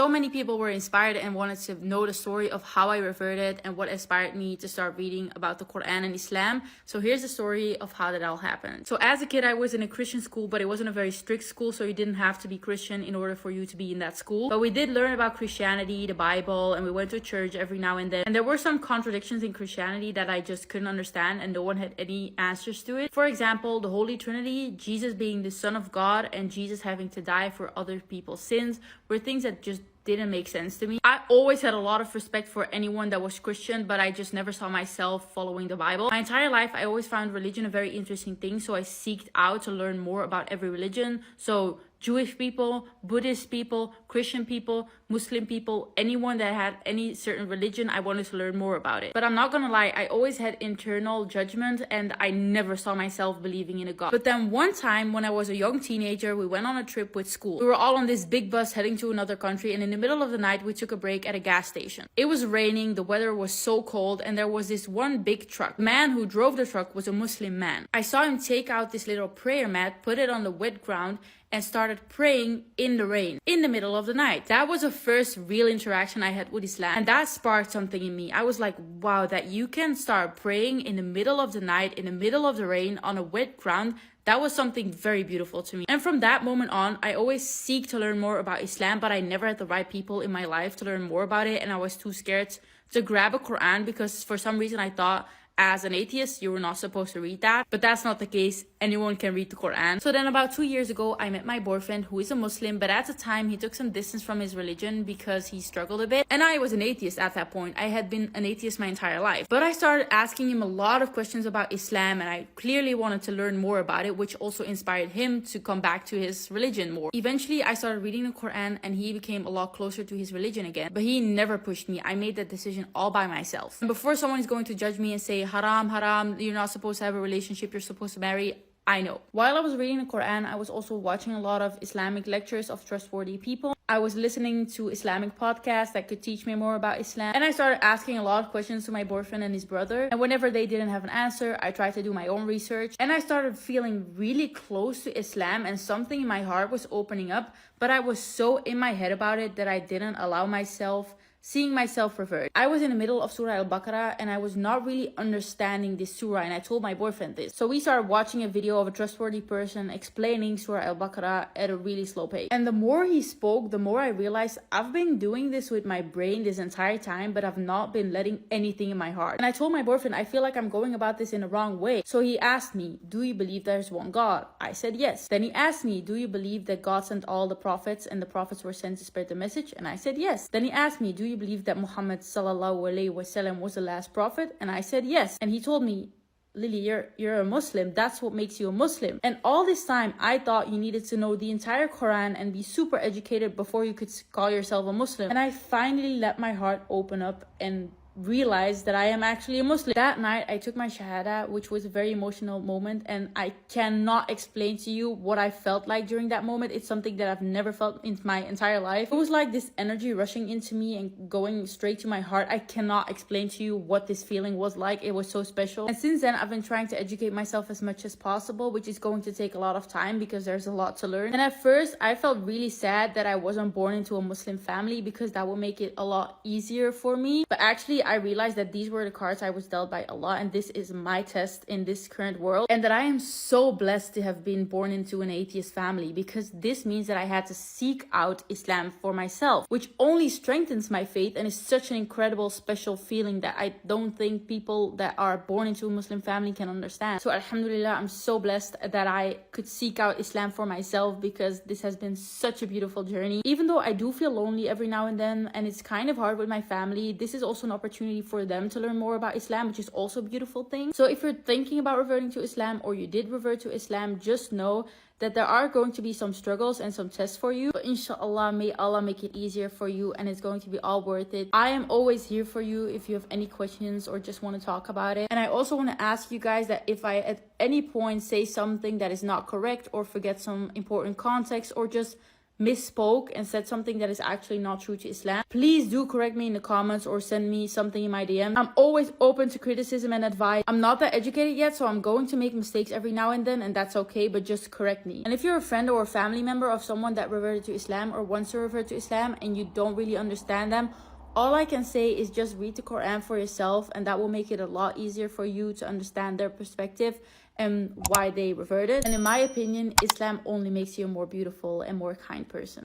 So many people were inspired and wanted to know the story of how I reverted and what inspired me to start reading about the Quran and Islam. So here's the story of how that all happened. So as a kid, I was in a Christian school, but it wasn't a very strict school, so you didn't have to be Christian in order for you to be in that school. But we did learn about Christianity, the Bible, and we went to church every now and then. And there were some contradictions in Christianity that I just couldn't understand, and no one had any answers to it. For example, the Holy Trinity, Jesus being the Son of God and Jesus having to die for other people's sins, were things that just didn't make sense to me. I always had a lot of respect for anyone that was Christian, but I just never saw myself following the Bible. My entire life, I always found religion a very interesting thing, so I seeked out to learn more about every religion. So Jewish people, Buddhist people, Christian people, Muslim people, anyone that had any certain religion, I wanted to learn more about it. But I'm not gonna lie, I always had internal judgment and I never saw myself believing in a God. But then one time when I was a young teenager, we went on a trip with school. We were all on this big bus heading to another country, and in the middle of the night, we took a break at a gas station. It was raining, the weather was so cold, and there was this one big truck. The man who drove the truck was a Muslim man. I saw him take out this little prayer mat, put it on the wet ground, and started praying in the rain in the middle of the night. That was the first real interaction I had with Islam, and that sparked something in me. I was like, wow, that you can start praying in the middle of the night, in the middle of the rain, on a wet ground. That was something very beautiful to me. And from that moment on, I always seek to learn more about Islam, but I never had the right people in my life to learn more about it, and I was too scared to grab a Quran because for some reason I thought as an atheist, you were not supposed to read that. But that's not the case. Anyone can read the Quran. So then about 2 years ago, I met my boyfriend who is a Muslim, but at the time he took some distance from his religion because he struggled a bit. And I was an atheist at that point. I had been an atheist my entire life. But I started asking him a lot of questions about Islam, and I clearly wanted to learn more about it, which also inspired him to come back to his religion more. Eventually, I started reading the Quran and he became a lot closer to his religion again. But he never pushed me. I made that decision all by myself. And before someone is going to judge me and say, haram, you're not supposed to have a relationship, you're supposed to marry, I know. While I was reading the Quran, I was also watching a lot of Islamic lectures of trustworthy people. I was listening to Islamic podcasts that could teach me more about Islam. And I started asking a lot of questions to my boyfriend and his brother. And whenever they didn't have an answer, I tried to do my own research. And I started feeling really close to Islam, and something in my heart was opening up. But I was so in my head about it that I didn't allow myself seeing myself revert. I was in the middle of Surah Al-Baqarah and I was not really understanding this surah, and I told my boyfriend this. So we started watching a video of a trustworthy person explaining Surah Al-Baqarah at a really slow pace. And the more he spoke, the more I realized I've been doing this with my brain this entire time, but I've not been letting anything in my heart. And I told my boyfriend, I feel like I'm going about this in the wrong way. So he asked me, do you believe there's one God? I said yes. Then he asked me, do you believe that God sent all the prophets and the prophets were sent to spread the message? And I said yes. Then he asked me, do you believe that Muhammad sallallahu alaihi wasallam was the last prophet? And I said yes. And he told me, Lily, you're a Muslim. That's what makes you a Muslim. And all this time, I thought you needed to know the entire Quran and be super educated before you could call yourself a Muslim. And I finally let my heart open up and realized that I am actually a Muslim. That night I took my Shahada, which was a very emotional moment, and I cannot explain to you what I felt like during that moment. It's something that I've never felt in my entire life. It was like this energy rushing into me and going straight to my heart. I cannot explain to you what this feeling was like. It was so special. And since then I've been trying to educate myself as much as possible, which is going to take a lot of time because there's a lot to learn. And at first I felt really sad that I wasn't born into a Muslim family because that would make it a lot easier for me. But actually I realized that these were the cards I was dealt by Allah, and this is my test in this current world, and that I am so blessed to have been born into an atheist family, because this means that I had to seek out Islam for myself, which only strengthens my faith and is such an incredible special feeling that I don't think people that are born into a Muslim family can understand. So alhamdulillah, I'm so blessed that I could seek out Islam for myself, because this has been such a beautiful journey. Even though I do feel lonely every now and then and it's kind of hard with my family, this is also an opportunity for them to learn more about Islam, which is also a beautiful thing. So if you're thinking about reverting to Islam, or you did revert to Islam, just know that there are going to be some struggles and some tests for you, but inshallah, may Allah make it easier for you, and it's going to be all worth it. I am always here for you if you have any questions or just want to talk about it. And I also want to ask you guys that if I at any point say something that is not correct or forget some important context or just misspoke and said something that is actually not true to Islam, please do correct me in the comments or send me something in my DM. I'm always open to criticism and advice. I'm not that educated yet, so I'm going to make mistakes every now and then, and that's okay, but just correct me. And if you're a friend or a family member of someone that reverted to Islam or wants to revert to Islam and you don't really understand them, all I can say is just read the Quran for yourself, and that will make it a lot easier for you to understand their perspective and why they reverted. And in my opinion, Islam only makes you a more beautiful and more kind person.